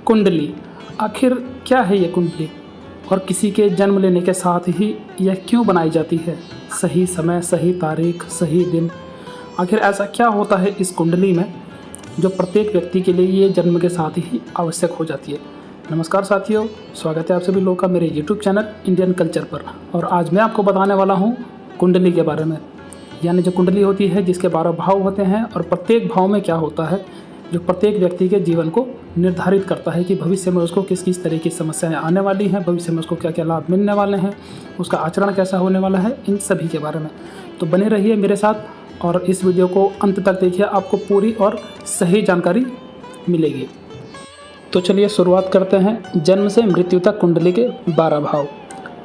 कुंडली। आखिर क्या है ये कुंडली और किसी के जन्म लेने के साथ ही यह क्यों बनाई जाती है? सही समय, सही तारीख, सही दिन, आखिर ऐसा क्या होता है इस कुंडली में जो प्रत्येक व्यक्ति के लिए ये जन्म के साथ ही आवश्यक हो जाती है? नमस्कार साथियों, स्वागत है आप सभी लोगों का मेरे YouTube चैनल इंडियन कल्चर पर। और आज मैं आपको बताने वाला हूँ कुंडली के बारे में, यानी जो कुंडली होती है जिसके 12 भाव होते हैं और प्रत्येक भाव में क्या होता है जो प्रत्येक व्यक्ति के जीवन को निर्धारित करता है कि भविष्य में उसको किस किस तरह की समस्याएं आने वाली हैं, भविष्य में उसको क्या क्या लाभ मिलने वाले हैं, उसका आचरण कैसा होने वाला है, इन सभी के बारे में। तो बने रहिए मेरे साथ और इस वीडियो को अंत तक देखिए, आपको पूरी और सही जानकारी मिलेगी। तो चलिए शुरुआत करते हैं। जन्म से मृत्यु तक कुंडली के 12 भाव।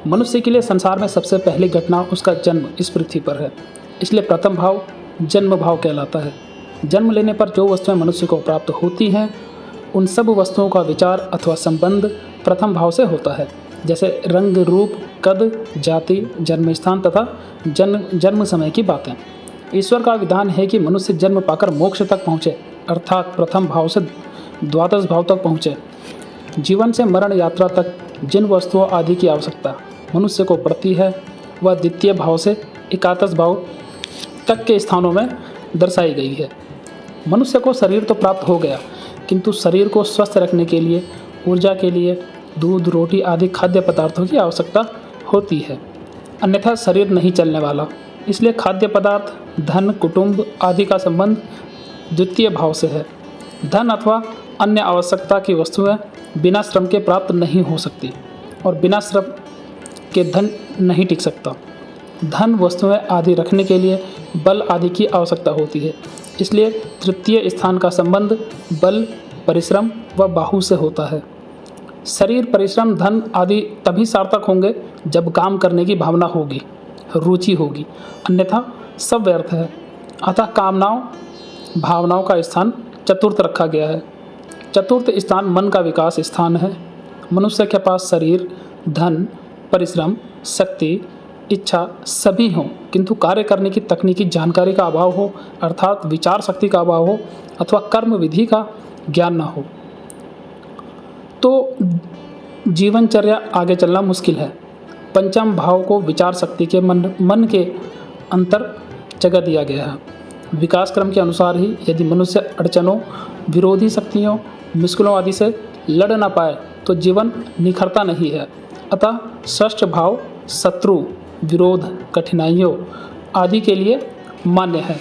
मनुष्य के लिए संसार में सबसे पहली घटना उसका जन्म इस पृथ्वी पर है, इसलिए प्रथम भाव जन्म भाव कहलाता है। जन्म लेने पर जो वस्तुएं मनुष्य को प्राप्त होती हैं उन सब वस्तुओं का विचार अथवा संबंध प्रथम भाव से होता है, जैसे रंग, रूप, कद, जाति, जन्म स्थान तथा जन्म समय की बातें। ईश्वर का विधान है कि मनुष्य जन्म पाकर मोक्ष तक पहुँचे, अर्थात प्रथम भाव से द्वादश भाव तक पहुँचे। जीवन से मरण यात्रा तक जिन वस्तुओं आदि की आवश्यकता मनुष्य को पड़ती है वह द्वितीय भाव से एकादश भाव तक के स्थानों में दर्शाई गई है। मनुष्य को शरीर तो प्राप्त हो गया, किंतु शरीर को स्वस्थ रखने के लिए, ऊर्जा के लिए दूध, रोटी आदि खाद्य पदार्थों की आवश्यकता होती है, अन्यथा शरीर नहीं चलने वाला। इसलिए खाद्य पदार्थ, धन, कुटुंब आदि का संबंध द्वितीय भाव से है। धन अथवा अन्य आवश्यकता की वस्तुएं बिना श्रम के प्राप्त नहीं हो सकती और बिना श्रम के धन नहीं टिक सकता। धन, वस्तुएं आदि रखने के लिए बल आदि की आवश्यकता होती है, इसलिए तृतीय स्थान का संबंध बल, परिश्रम व बाहु से होता है। शरीर, परिश्रम, धन आदि तभी सार्थक होंगे जब काम करने की भावना होगी, रुचि होगी, अन्यथा सब व्यर्थ है। अतः कामनाओं, भावनाओं का स्थान चतुर्थ रखा गया है। चतुर्थ स्थान मन का विकास स्थान है। मनुष्य के पास शरीर, धन, परिश्रम, शक्ति, इच्छा सभी हों, किंतु कार्य करने की तकनीकी जानकारी का अभाव हो, अर्थात विचार शक्ति का अभाव हो अथवा कर्म विधि का ज्ञान न हो, तो जीवनचर्या आगे चलना मुश्किल है। पंचम भाव को विचार शक्ति के मन के अंतर जगह दिया गया है। विकास क्रम के अनुसार ही यदि मनुष्य अड़चनों, विरोधी शक्तियों, मुश्किलों आदि से लड़ न पाए तो जीवन निखरता नहीं है। अतः षष्ठ भाव शत्रु, विरोध, कठिनाइयों आदि के लिए मान्य है।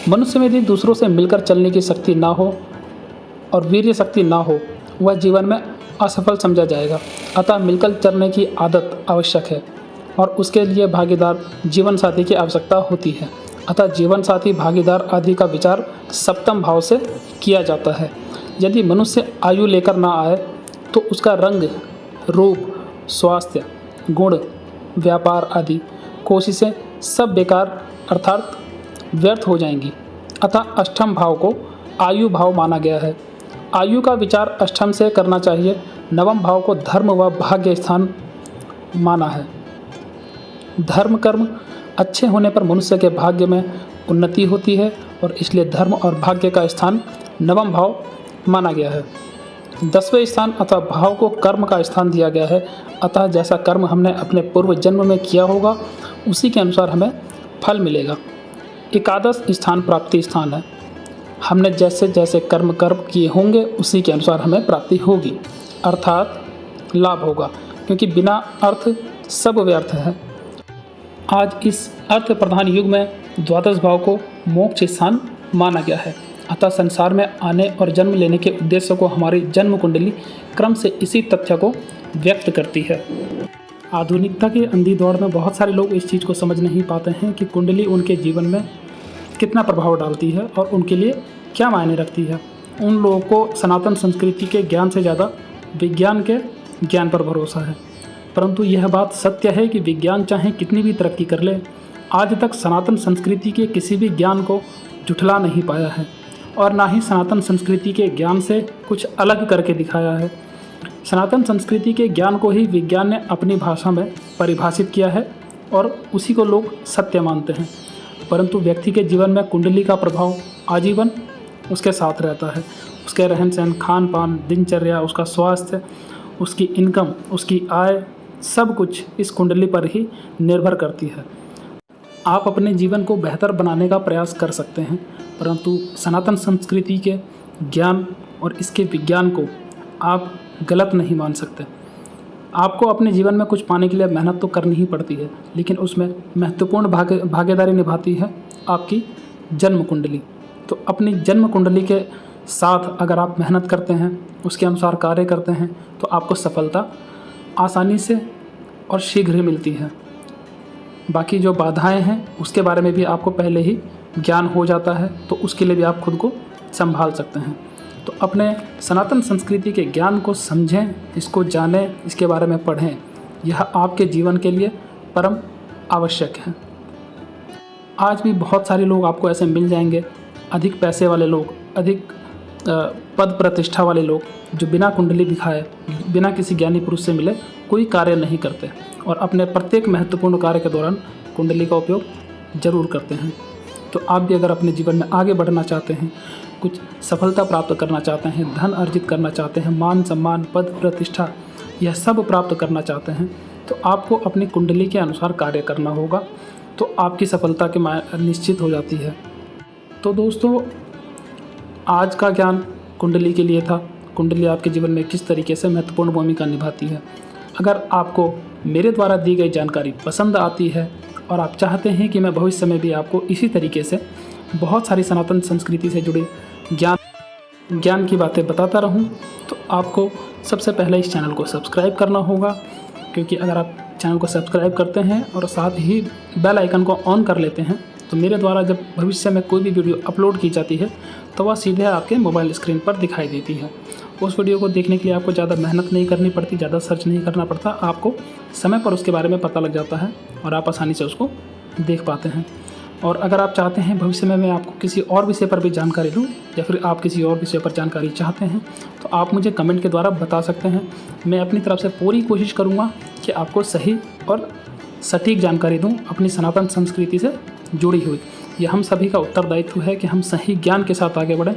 मनुष्य में यदि दूसरों से मिलकर चलने की शक्ति ना हो और वीर्य शक्ति ना हो, वह जीवन में असफल समझा जाएगा। अतः मिलकर चलने की आदत आवश्यक है और उसके लिए भागीदार, जीवन साथी की आवश्यकता होती है। अतः जीवन साथी, भागीदार आदि का विचार सप्तम भाव से किया जाता है। यदि मनुष्य आयु लेकर ना आए तो उसका रंग, रूप, स्वास्थ्य, गुण, व्यापार आदि कोशिशें सब बेकार अर्थात व्यर्थ हो जाएंगी। अतः अष्टम भाव को आयु भाव माना गया है। आयु का विचार अष्टम से करना चाहिए। नवम भाव को धर्म व भाग्य स्थान माना है। धर्म कर्म अच्छे होने पर मनुष्य के भाग्य में उन्नति होती है और इसलिए धर्म और भाग्य का स्थान नवम भाव माना गया है। 10वें स्थान अथवा भाव को कर्म का स्थान दिया गया है। अतः जैसा कर्म हमने अपने पूर्व जन्म में किया होगा उसी के अनुसार हमें फल मिलेगा। एकादश स्थान प्राप्ति स्थान है। हमने जैसे जैसे कर्म किए होंगे उसी के अनुसार हमें प्राप्ति होगी, अर्थात लाभ होगा, क्योंकि बिना अर्थ सब व्यर्थ है। आज इस अर्थ प्रधान युग में द्वादश भाव को मोक्ष स्थान माना गया है। अतः संसार में आने और जन्म लेने के उद्देश्य को हमारी जन्म कुंडली क्रम से इसी तथ्य को व्यक्त करती है। आधुनिकता के अंधी दौर में बहुत सारे लोग इस चीज़ को समझ नहीं पाते हैं कि कुंडली उनके जीवन में कितना प्रभाव डालती है और उनके लिए क्या मायने रखती है। उन लोगों को सनातन संस्कृति के ज्ञान से ज़्यादा विज्ञान के ज्ञान पर भरोसा है, परंतु यह बात सत्य है कि विज्ञान चाहे कितनी भी तरक्की कर ले, आज तक सनातन संस्कृति के किसी भी ज्ञान को झुठला नहीं पाया है और ना ही सनातन संस्कृति के ज्ञान से कुछ अलग करके दिखाया है। सनातन संस्कृति के ज्ञान को ही विज्ञान ने अपनी भाषा में परिभाषित किया है और उसी को लोग सत्य मानते हैं, परंतु व्यक्ति के जीवन में कुंडली का प्रभाव आजीवन उसके साथ रहता है। उसके रहन सहन, खान पान, दिनचर्या, उसका स्वास्थ्य, उसकी इनकम, उसकी आय, सब कुछ इस कुंडली पर ही निर्भर करती है। आप अपने जीवन को बेहतर बनाने का प्रयास कर सकते हैं, परंतु सनातन संस्कृति के ज्ञान और इसके विज्ञान को आप गलत नहीं मान सकते। आपको अपने जीवन में कुछ पाने के लिए मेहनत तो करनी ही पड़ती है, लेकिन उसमें महत्वपूर्ण भागीदारी निभाती है आपकी जन्म कुंडली। तो अपनी जन्म कुंडली के साथ अगर आप मेहनत करते हैं, उसके अनुसार कार्य करते हैं, तो आपको सफलता आसानी से और शीघ्र ही मिलती है। बाकी जो बाधाएं हैं उसके बारे में भी आपको पहले ही ज्ञान हो जाता है, तो उसके लिए भी आप खुद को संभाल सकते हैं। तो अपने सनातन संस्कृति के ज्ञान को समझें, इसको जानें, इसके बारे में पढ़ें। यह आपके जीवन के लिए परम आवश्यक है। आज भी बहुत सारे लोग आपको ऐसे मिल जाएंगे, अधिक पैसे वाले लोग, अधिक पद प्रतिष्ठा वाले लोग, जो बिना कुंडली दिखाए, बिना किसी ज्ञानी पुरुष से मिले कोई कार्य नहीं करते और अपने प्रत्येक महत्वपूर्ण कार्य के दौरान कुंडली का उपयोग ज़रूर करते हैं। तो आप भी अगर अपने जीवन में आगे बढ़ना चाहते हैं, कुछ सफलता प्राप्त करना चाहते हैं, धन अर्जित करना चाहते हैं, मान सम्मान, पद प्रतिष्ठा, यह सब प्राप्त करना चाहते हैं, तो आपको अपनी कुंडली के अनुसार कार्य करना होगा, तो आपकी सफलता के निश्चित हो जाती है। तो दोस्तों, आज का ज्ञान कुंडली के लिए था। कुंडली आपके जीवन में किस तरीके से महत्वपूर्ण भूमिका निभाती है। अगर आपको मेरे द्वारा दी गई जानकारी पसंद आती है और आप चाहते हैं कि मैं भविष्य में भी आपको इसी तरीके से बहुत सारी सनातन संस्कृति से जुड़े ज्ञान की बातें बताता रहूं, तो आपको सबसे पहले इस चैनल को सब्सक्राइब करना होगा, क्योंकि अगर आप चैनल को सब्सक्राइब करते हैं और साथ ही बेल आइकन को ऑन कर लेते हैं, तो मेरे द्वारा जब भविष्य में कोई भी वीडियो अपलोड की जाती है तो वह सीधे आपके मोबाइल स्क्रीन पर दिखाई देती है। उस वीडियो को देखने के लिए आपको ज़्यादा मेहनत नहीं करनी पड़ती, ज़्यादा सर्च नहीं करना पड़ता, आपको समय पर उसके बारे में पता लग जाता है और आप आसानी से उसको देख पाते हैं। और अगर आप चाहते हैं भविष्य में मैं आपको किसी और विषय पर भी जानकारी दूँ, या फिर आप किसी और विषय पर जानकारी चाहते हैं, तो आप मुझे कमेंट के द्वारा बता सकते हैं। मैं अपनी तरफ से पूरी कोशिश करूँगा कि आपको सही और सटीक जानकारी दूँ अपनी सनातन संस्कृति से जुड़ी हुई। यह हम सभी का उत्तरदायित्व है कि हम सही ज्ञान के साथ आगे बढ़ें,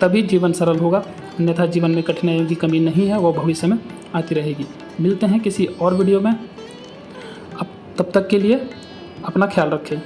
तभी जीवन सरल होगा, अन्यथा जीवन में कठिनाइयों की कमी नहीं है, वो भविष्य में आती रहेगी। मिलते हैं किसी और वीडियो में। अब तब तक के लिए अपना ख्याल रखें।